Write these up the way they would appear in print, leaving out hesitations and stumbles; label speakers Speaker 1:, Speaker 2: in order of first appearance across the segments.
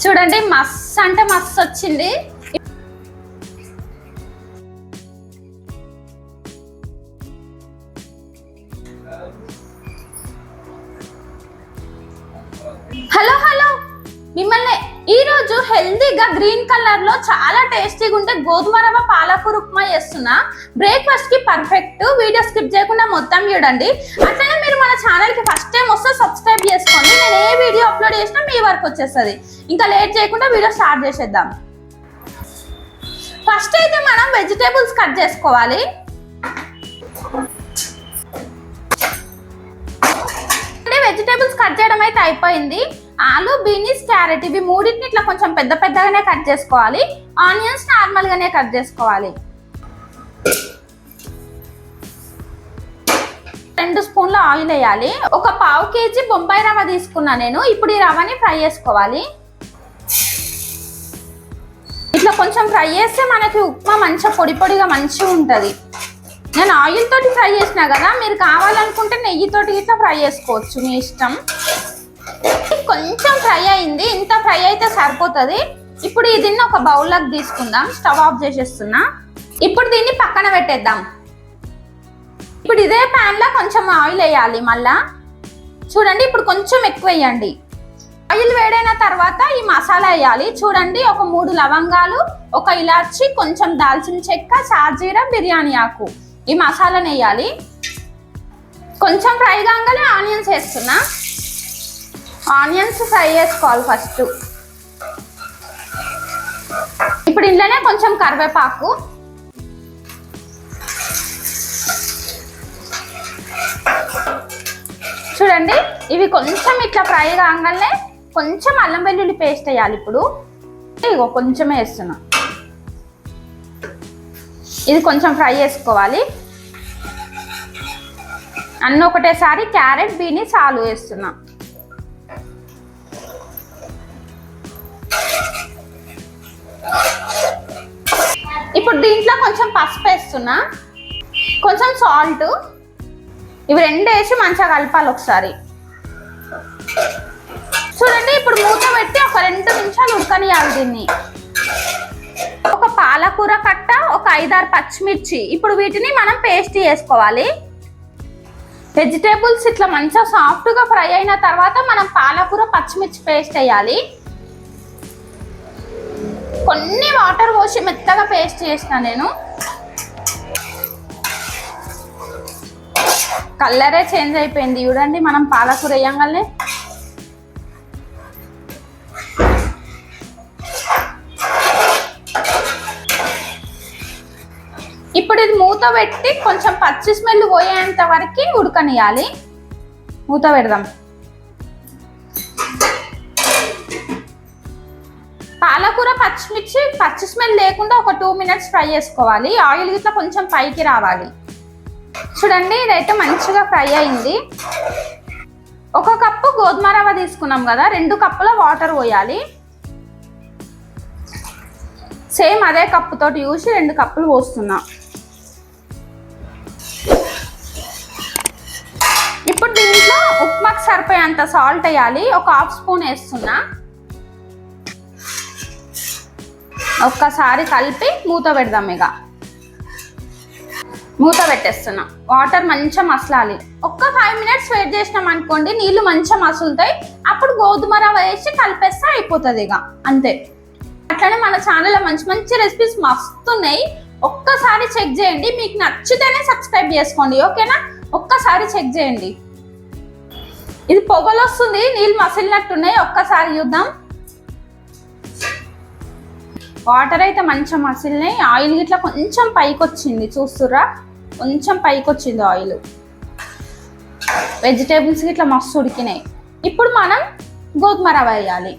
Speaker 1: చూడండి మస్త్ అంటే మస్త్ వచ్చింది. హలో హలో మిమ్మల్ని ఈ రోజు హెల్దీగా గ్రీన్ కలర్ లో చాలా టేస్టీగా ఉంటే గోధుమ రవ్వ పాలకూర ఉప్మా చేస్తున్నా. బ్రేక్ఫాస్ట్ కి పర్ఫెక్ట్. వీడియో స్కిప్ చేయకుండా మొత్తం చూడండి. అట్లనే మీరు మన ఛానల్ కి ఫస్ట్ టైం వస్తే సబ్స్క్రైబ్ చేసుకోండి. నేను ఏ వీడియో అప్లోడ్ చేసినా మీ వరకు వచ్చేస్తుంది. ఇంకా లేట్ చేయకుండా వీడియో స్టార్ట్ చేసేద్దాం. ఫస్ట్ అయితే మనం వెజిటేబుల్స్ కట్ చేసుకోవాలి. వెజిటేబుల్స్ కట్ చేయడం అయితే అయిపోయింది. ఆలు, బీనీస్, క్యారెట్ ఇవి మూడింటిని ఇట్లా కొంచెం పెద్ద పెద్దగానే కట్ చేసుకోవాలి. ఆనియన్స్ నార్మల్ గానే కట్ చేసుకోవాలి. 2 స్పూన్ల ఆయిల్ వేయాలి. ఒక పావు కేజీ బొంబాయి రవ్వ తీసుకున్నా నేను. ఇప్పుడు ఈ రవ్వని ఫ్రై చేసుకోవాలి. ఇట్లా కొంచెం ఫ్రై చేస్తే మనకి ఉప్మా మంచిగా పొడి పొడిగా మంచిగా ఉంటుంది. నేను ఆయిల్ తోటి ఫ్రై చేసినా కదా, మీరు కావాలనుకుంటే నెయ్యితోటి ఇట్లా ఫ్రై చేసుకోవచ్చు, మీ ఇష్టం. కొంచెం ఫ్రై అయింది. ఇంత ఫ్రై అయితే సరిపోతుంది. ఇప్పుడు దీన్ని ఒక బౌల్లోకి తీసుకుందాం. స్టవ్ ఆఫ్ చేసేస్తున్నా. ఇప్పుడు దీన్ని పక్కన పెట్టేద్దాం. ఇప్పుడు ఇదే ప్యాన్ లో కొంచెం ఆయిల్ వేయాలి. మళ్ళా చూడండి, ఇప్పుడు కొంచెం ఎక్కువ వేయండి. ఆయిల్ వేడైన తర్వాత ఈ మసాలా వేయాలి. చూడండి, ఒక 3 లవంగాలు, ఒక ఇలాచి, కొంచెం దాల్చిన చెక్క, షాజీరా, బిర్యానీ ఆకు, ఈ మసాలాని వేయాలి. కొంచెం ఫ్రై కాగానే ఆనియన్స్ వేస్తున్నా. ఆనియన్స్ ఫ్రై చేసుకోవాలి ఫస్ట్. ఇప్పుడు ఇంట్లోనే కొంచెం కరివేపాకు, చూడండి ఇవి కొంచెం ఇట్లా ఫ్రై కాగానే కొంచెం అల్లం వెల్లుల్లి పేస్ట్ వేయాలి. ఇప్పుడు ఇగో కొంచెమే వేస్తున్నా. ఇది కొంచెం ఫ్రై చేసుకోవాలి. అన్నీ ఒకటేసారి క్యారెట్, బీనీస్, ఆలు వేస్తున్నా. ఇప్పుడు దీంట్లో కొంచెం పసుపు వేస్తున్నా, కొంచెం సాల్ట్. ఇవి 2 వేసి మంచిగా కలపాలి ఒకసారి. చూడండి, ఇప్పుడు మూత పెట్టి ఒక 2 నిమిషాలు ఉడకనియాలి దీన్ని. ఒక పాలకూర కట్ట, ఒక 5-6 పచ్చిమిర్చి. ఇప్పుడు వీటిని మనం పేస్ట్ చేసుకోవాలి. వెజిటేబుల్స్ ఇట్లా మంచిగా సాఫ్ట్గా ఫ్రై అయిన తర్వాత మనం పాలకూర, పచ్చిమిర్చి పేస్ట్ వేయాలి. కొన్ని వాటర్ పోసి మెత్తగా పేస్ట్ చేసిన నేను. కలరే చేంజ్ అయిపోయింది చూడండి మనం పాలకూర వేయంగానే. ఇప్పుడు ఇది మూత పెట్టి కొంచెం పచ్చి స్మెల్ పోయేంత వరకు ఉడకనియాలి. మూత పెడదాం. పాలకూర, పచ్చిమిర్చి పచ్చి స్మెల్ లేకుండా ఒక 2 మినిట్స్ ఫ్రై చేసుకోవాలి. ఆయిల్ ఇట్లా కొంచెం పైకి రావాలి. చూడండి, ఇదైతే మంచిగా ఫ్రై అయింది. 1 కప్పు గోధుమ రవ్వ తీసుకున్నాం కదా, 2 కప్పుల వాటర్ పోయాలి. సేమ్ అదే కప్పుతోటి చూసి 2 కప్పులు పోస్తున్నా. ఇప్పుడు దీంట్లో ఉప్మాకి సరిపోయేంత సాల్ట్ వేయాలి. ఒక 1/2 స్పూన్ వేస్తున్నా. ఒక్కసారి కలిపి మూత పెడదాం. ఇక మూత పెట్టేస్తున్నా. వాటర్ మంచిగా మసలాలి. ఒక్క 5 మినిట్స్ వెయిట్ చేసినాం అనుకోండి, నీళ్లు మంచిగా మసులుతాయి. అప్పుడు గోధుమ రవ్వ వేసి కలిపేస్తే అయిపోతుంది. ఇక అంతే. అట్లనే మన ఛానల్లో మంచి మంచి రెసిపీస్ మస్తున్నాయి. ఒక్కసారి చెక్ చేయండి. మీకు నచ్చితేనే సబ్స్క్రైబ్ చేసుకోండి, ఓకేనా? ఒక్కసారి చెక్ చేయండి. ఇది పొగలు వస్తుంది, నీళ్ళు మసిలినట్టున్నాయి. ఒక్కసారి చూద్దాం. వాటర్ అయితే మంచిగా మసిలినాయి. ఆయిల్ ఇట్లా కొంచెం పైకి వచ్చింది, చూస్తుర్రా? కొంచెం పైకి వచ్చింది ఆయిల్. వెజిటేబుల్స్ ఇట్లా మస్తు ఉడికినాయి. ఇప్పుడు మనం గోధుమ రవ్వ వేయాలి.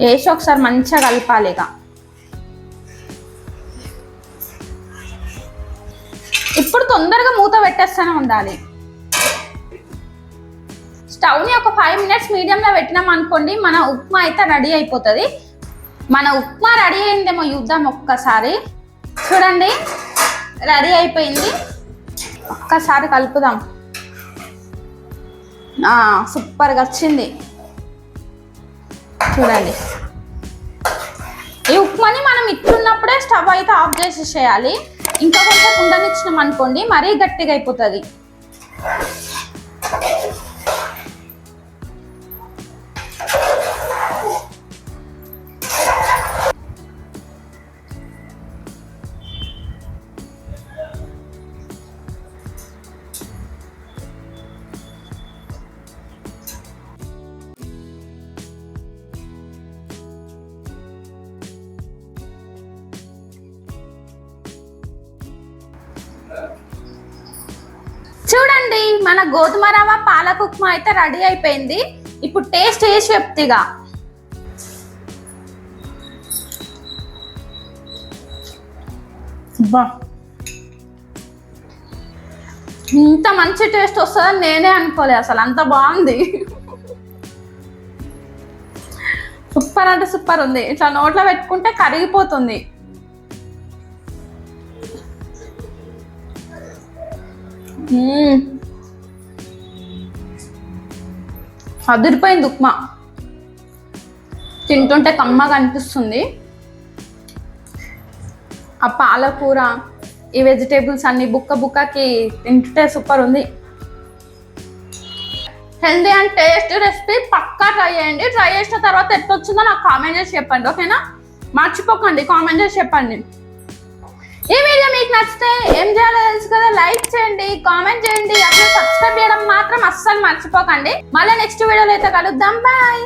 Speaker 1: వేసి ఒకసారి మంచిగా కలపాలి. ఇక ఇప్పుడు తొందరగా మూత పెట్టేస్తూనే ఉండాలి. స్టవ్ని ఒక 5 మినిట్స్ మీడియంలో పెట్టినాం అనుకోండి, మన ఉప్మా అయితే రెడీ అయిపోతుంది. మన ఉప్మా రెడీ అయిందేమో చూద్దాం ఒక్కసారి. చూడండి, రెడీ అయిపోయింది. ఒక్కసారి కలుపుదాం. సూపర్గా వచ్చింది. చూడండి, ఈ ఉప్మాని మనం ఇట్లున్నప్పుడే స్టవ్ అయితే ఆఫ్ చేసేసేయాలి. ఇంకా కొంచెం ఉండనిచ్చినాం అనుకోండి మరీ గట్టిగా అయిపోతుంది. చూడండి, మన గోధుమ రవ్వ పాలక్ ఉప్మా అయితే రెడీ అయిపోయింది. ఇప్పుడు టేస్ట్ చేసి చెప్తిగా. ఇంత మంచి టేస్ట్ వస్తుందని నేనే అనుకోలే, అసలు అంత బాగుంది. సూపర్ అంటే సూపర్ ఉంది. ఇట్లా నోట్లో పెట్టుకుంటే కరిగిపోతుంది. అదిరిపోయింది ఉప్మా. తింటుంటే కమ్మగా అనిపిస్తుంది. ఆ పాలకూర, ఈ వెజిటేబుల్స్ అన్ని బుక్కకి తింటుంటే సూపర్ ఉంది. హెల్దీ అండ్ టేస్టీ రెసిపీ పక్కా ట్రై చేయండి. ట్రై చేసిన తర్వాత ఎట్లా వచ్చిందో నాకు కామెంట్ చేసి చెప్పండి, ఓకేనా? మర్చిపోకండి, కామెంట్ చేసి చెప్పండి. ఈ వీడియో మీకు నచ్చితే ఏం చేయాలో తెలుసు కదా, లైక్ చేయండి, కామెంట్ చేయండి, అట్లా సబ్స్క్రైబ్ చేయడం మాత్రం అస్సలు మర్చిపోకండి. మళ్ళీ నెక్స్ట్ వీడియోలో అయితే కలుద్దాం. బాయ్.